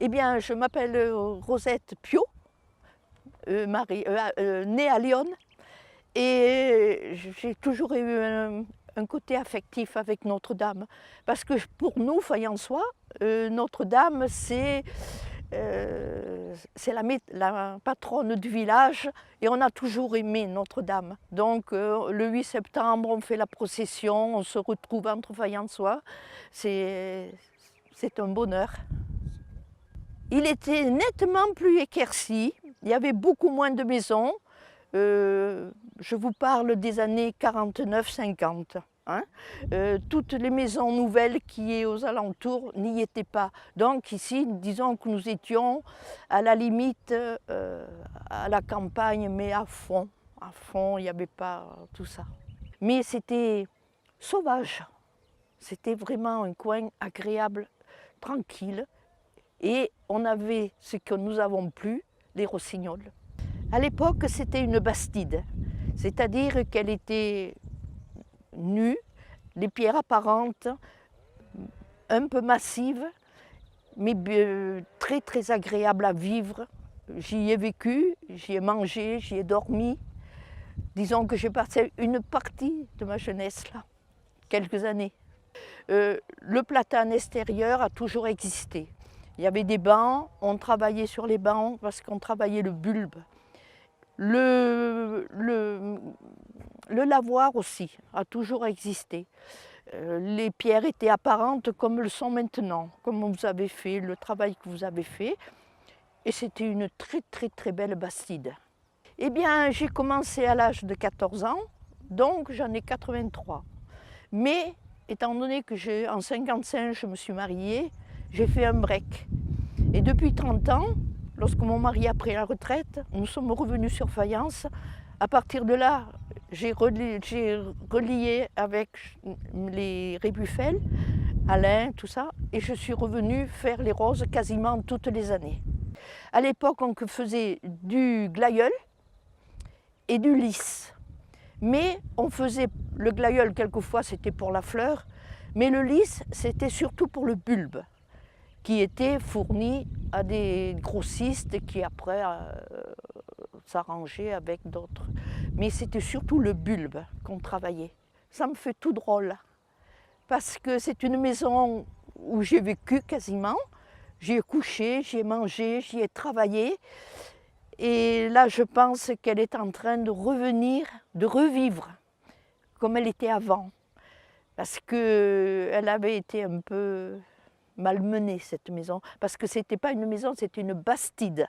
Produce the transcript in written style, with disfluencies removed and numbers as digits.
Eh bien, je m'appelle Rosette Piot, née à Lyon, et j'ai toujours eu un côté affectif avec Notre-Dame. Parce que pour nous, Fayençois, Notre-Dame, c'est la patronne du village et on a toujours aimé Notre-Dame. Donc le 8 septembre, on fait la procession, on se retrouve entre Fayençois. C'est un bonheur. Il était nettement plus éclairci, il y avait beaucoup moins de maisons. Je vous parle des années 49-50. Hein. Toutes les maisons nouvelles qui est aux alentours n'y étaient pas. Donc ici, disons que nous étions à la limite à la campagne, mais à fond, il n'y avait pas tout ça. Mais c'était sauvage, c'était vraiment un coin agréable, tranquille. Et on avait ce que nous n'avons plus, les rossignols. À l'époque, c'était une bastide, c'est-à-dire qu'elle était nue, les pierres apparentes, un peu massives, mais très très agréable à vivre. J'y ai vécu, j'y ai mangé, j'y ai dormi. Disons que j'ai passé une partie de ma jeunesse là, quelques années. Le platane extérieur a toujours existé. Il y avait des bancs, on travaillait sur les bancs parce qu'on travaillait le bulbe. Le lavoir aussi a toujours existé. Les pierres étaient apparentes comme le sont maintenant, comme vous avez fait, le travail que vous avez fait. Et c'était une très très très belle bastide. Eh bien, j'ai commencé à l'âge de 14 ans, donc j'en ai 83. Mais étant donné que en 55, je me suis mariée, j'ai fait un break. Et depuis 30 ans, lorsque mon mari a pris la retraite, nous sommes revenus sur Fayence. À partir de là, j'ai relié avec les Rébuffel, Alain, tout ça, et je suis revenue faire les roses quasiment toutes les années. À l'époque, on faisait du glaïeul et du lys. Mais on faisait le glaïeul, quelquefois, c'était pour la fleur, mais le lys, c'était surtout pour le bulbe, qui était fourni à des grossistes qui après s'arrangeaient avec d'autres. Mais c'était surtout le bulbe qu'on travaillait. Ça me fait tout drôle, parce que c'est une maison où j'ai vécu quasiment, j'y ai couché, j'y ai mangé, j'y ai travaillé. Et là, je pense qu'elle est en train de revenir, de revivre comme elle était avant. Parce qu'elle avait été un peu malmenée, cette maison. Parce que ce n'était pas une maison, c'était une bastide.